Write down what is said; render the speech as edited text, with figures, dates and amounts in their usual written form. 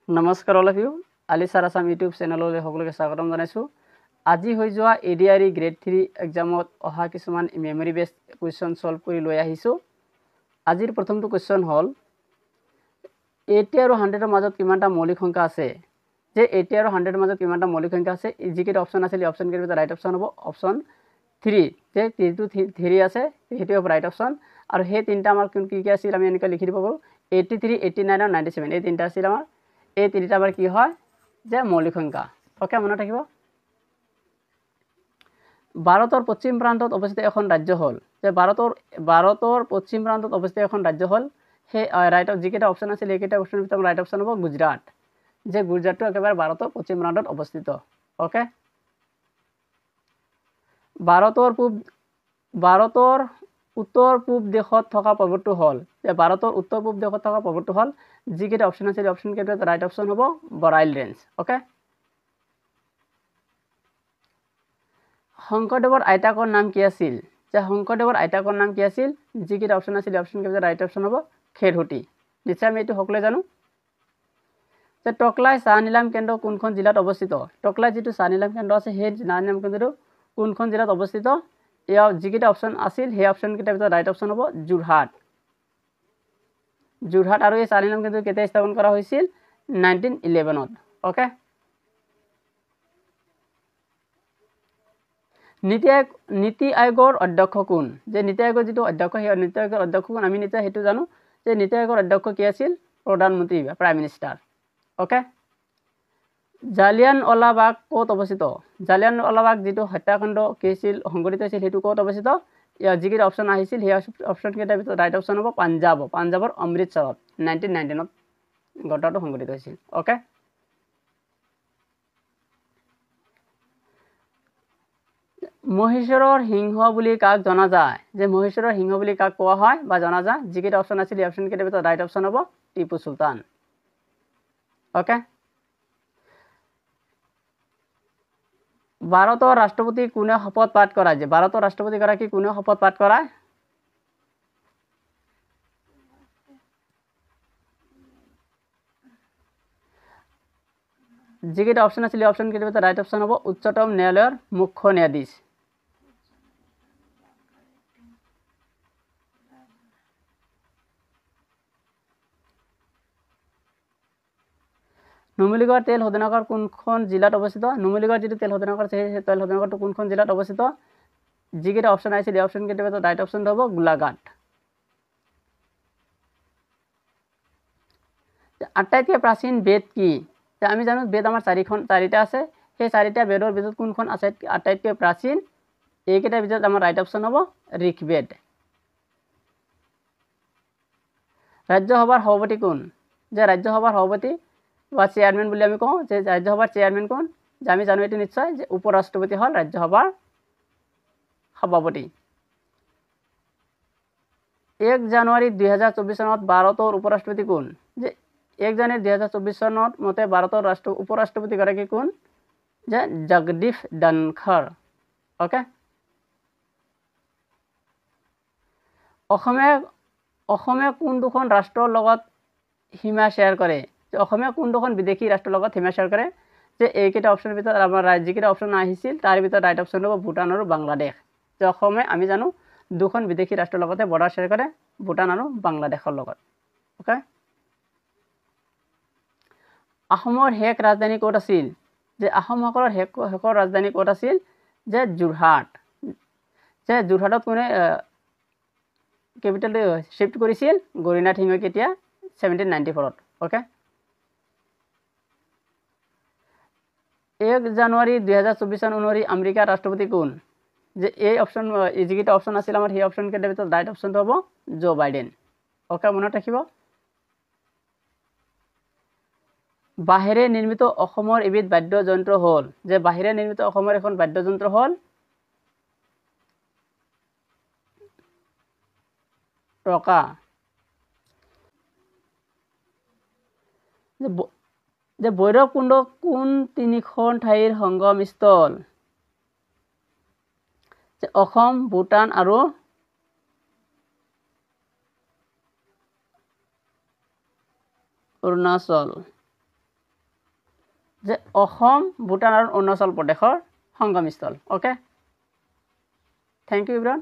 নমস্কাৰ all of you আলিছাৰ Assam YouTube চেনেললৈ সকলোকে স্বাগতম জনাইছোঁ। আজি হৈ যোৱা ADRE গ্ৰেড 3 এক্সামত অহা কিছুমান মেমৰি বেছ কুৱেশ্যন সলভ কৰি লৈ আহিছোঁ। আজিৰ প্ৰথমটো কুৱেশ্যন হ'ল 80 আৰু 100ৰ মাজত কিমানটা মৌলিক সংখ্যা আছে। যে 80 আৰু 100ৰ মাজত কিমানটা মৌলিক সংখ্যা আছে, যিকেইটা অপশ্যন আছিল এই অপশ্যন কেইটা ৰাইট অপশ্যন হ'ব অপশ্যন 3। যে 3 আছে সেইটো হ'ব ৰাইট অপশ্যন। আৰু সেই তিনিটা আমাৰ কি কি আছিল আমি এনেকৈ লিখি দিব পাৰোঁ 83, 89 আৰু 97 এই তিনিটা আছিল আমাৰ। এই তিনিটা আবার কি হয় যে মৌলিক সংখ্যা। ওকে, মনে থাকিব। ভারতের পশ্চিম প্রান্তত অবস্থিত এখন রাজ্য হল। যে ভারতের পশ্চিম প্রান্তত অবস্থিত এখন রাজ্য হল সেই রাইট যিকেইটা অপশ্যন আছিল এইকেইটা অপশ্যনৰ ভিতৰত ৰাইট অপশ্যন হ'ব গুজৰাট। যে গুজৰাটটো একেবাৰে ভাৰতৰ পশ্চিম প্ৰান্তত অৱস্থিত। ওকে, ভাৰতৰ উত্তৰ পূব দেশত থকা পৰ্বতটো হ'ল যে ভাৰতৰ উত্তৰ পূব দেশত থকা পৰ্বতটো হ'ল যিকেইটা অপশ্যন আছে অপশ্যন কেইটাত ৰাইট অপশ্যন হ'ব বৰাইল ৰেঞ্জ। ওকে, শংকৰদেৱৰ আইতাকৰ নাম কি আছিল। যে শংকৰদেৱৰ আইতাকৰ নাম কি আছিল, যিকেইটা অপশ্যন আছিল অপশ্যন কেইটাত ৰাইট অপশ্যন হ'ব খেৰহুটি। নিশ্চয় আমি এইটো সকলোৱে জানো। যে টকলাই চাহ নিলাম কেন্দ্ৰ কোনখন জিলাত অৱস্থিত। টকলাই যিটো চাহ নিলাম কেন্দ্ৰ আছে সেই চাহ নিলাম কেন্দ্ৰটো কোনখন জিলাত অৱস্থিত। ইয়াৰ যিকেইটা অপশ্যন আছিল সেই অপশ্যন কেইটাৰ ভিতৰত ৰাইট অপশ্যন হ'ব যোৰহাট। যোৰহাট। আৰু এই চাহ নিলাম কেন্দ্ৰ কেতিয়া স্থাপন কৰা হৈছিল 1911ত। ওকে, নীতি আয়োগৰ অধ্যক্ষ কোন। যে নীতি আয়োগৰ যিটো অধ্যক্ষ সেই নীতি আয়োগৰ অধ্যক্ষ কোন আমি নিশ্চয় সেইটো জানো। যে নীতি আয়োগৰ অধ্যক্ষ কি আছিল প্ৰধানমন্ত্ৰী বা প্ৰাইম মিনিষ্টাৰ। ওকে, জালিয়ানৱালাবাগ ক'ত অৱস্থিত। জালিয়ানৱালাবাগ যিটো হত্যাকাণ্ড কি আছিল সংঘটিত হৈছিল সেইটো ক'ত অৱস্থিত। ইয়াৰ যিকেইটা অপশ্যন আহিছিল সেই অপশ্যন কেইটাৰ ভিতৰত ৰাইট অপশ্যন হ'ব পাঞ্জাৱৰ অমৃতসৰত 1919ত ঘটনাটো সংঘটিত হৈছিল। ওকে, মহীশূৰৰ সিংহ বুলি কাক জনা যায়। যে মহীশূৰৰ সিংহ বুলি কাক কোৱা হয় বা জনা যায়। যিকেইটা অপশ্যন আছিল এই অপশ্যন কেইটাৰ ভিতৰত ৰাইট অপশ্যন হ'ব টিপু চুলতান। ওকে, ভাৰতৰ ৰাষ্ট্ৰপতি কোনে শপত পাঠ কৰায়। যে ভাৰতৰ ৰাষ্ট্ৰপতিগৰাকী কোনে শপত পাঠ কৰায়। যিকেইটা অপশ্যন আছিল এই অপশ্যন কেইটাৰ ভিতৰত ৰাইট অপশ্যন হ'ব উচ্চতম ন্যায়ালয়ৰ মুখ্য ন্যায়াধীশ। নুমলীগড় তেল শোধনাগাৰ কোনখন জিলাত অৱস্থিত। নুমলীগড় যিটো তেল শোধনাগাৰ আছে সেই তেল শোধনাগাৰটো কোনখন জিলাত অৱস্থিত। যিকেইটা অপশ্যন আহিছিল এই অপশ্যন কেইটাৰ ভিতৰত ৰাইট অপশ্যন হ'ব গোলাঘাট। আটাইতকৈ প্ৰাচীন বেদ কি। আমি জানো বেদ আমাৰ চাৰিটা আছে। সেই চাৰিটা বেদৰ ভিতৰত কোনখন আটাইতকৈ প্ৰাচীন। এইকেইটাৰ ভিতৰত আমাৰ ৰাইট অপশ্যন হ'ব ঋগ্বেদ। ৰাজ্যসভাৰ সভাপতি কোন। যে ৰাজ্যসভাৰ সভাপতি বা চেয়াৰমেন বুলি আমি কওঁ। যে ৰাজ্যসভাৰ চেয়াৰমেন কোন। যে আমি জানো এইটো নিশ্চয় যে উপ ৰাষ্ট্ৰপতি হ'ল ৰাজ্যসভাৰ সভাপতি। 1 জানুৱাৰী 2024 চনত ভাৰতৰ উপ ৰাষ্ট্ৰপতি কোন। যে 1 জানুৱাৰী 2024 চনত মতে ভাৰতৰ উপ ৰাষ্ট্ৰপতিগৰাকী কোন। যে জগদীপ ধনখড়। ওকে, অসমে কোন দুখন ৰাষ্ট্ৰৰ লগত সীমা শ্বেয়াৰ কৰে। যে অসমে কোন দুখন বিদেশী ৰাষ্ট্ৰৰ লগত সীমা শ্বেয়াৰ কৰে। যে এইকেইটা অপশ্যনৰ ভিতৰত আমাৰ যিকেইটা অপশ্যন আহিছিল তাৰ ভিতৰত ৰাইট অপশ্যন হ'ব ভূটান আৰু বাংলাদেশ। যে অসমে আমি জানো দুখন বিদেশী ৰাষ্ট্ৰৰ লগতে বৰ্ডাৰ শ্বেয়াৰ কৰে ভূটান আৰু বাংলাদেশৰ লগত। ওকে, আহোমৰ শেষ ৰাজধানী ক'ত আছিল। যে আহোমসকলৰ শেষৰ ৰাজধানী ক'ত আছিল। যে যোৰহাট। যে যোৰহাটত কোনে কেপিটেলটো শ্বিফ্ট কৰিছিল গৰিনাথ সিংহই কেতিয়া 1794ত। ওকে, 1 জানুৱাৰী 2024 চন অনুসৰি আমেৰিকাৰ ৰাষ্ট্ৰপতি কোন। যে এই অপশ্যন যিকেইটা অপশ্যন আছিল আমাৰ সেই অপশ্যন কেইটাৰ ভিতৰত ৰাইট অপশ্যনটো হ'ব জো বাইডেন। ওকে, মনত ৰাখিব। বাঁহেৰে নিৰ্মিত অসমৰ এবিধ বাদ্যযন্ত্ৰ হ'ল। যে বাঁহেৰে নিৰ্মিত অসমৰ এখন বাদ্যযন্ত্ৰ হ'ল টকা। যে ভৈৰৱকুণ্ড কোন তিনিখন ঠাইৰ সংগমস্থল। যে অসম, ভূটান আৰু অৰুণাচল। যে অসম ভূটান আৰু অৰুণাচল প্ৰদেশৰ সংগমস্থল। Okay, thank you everyone.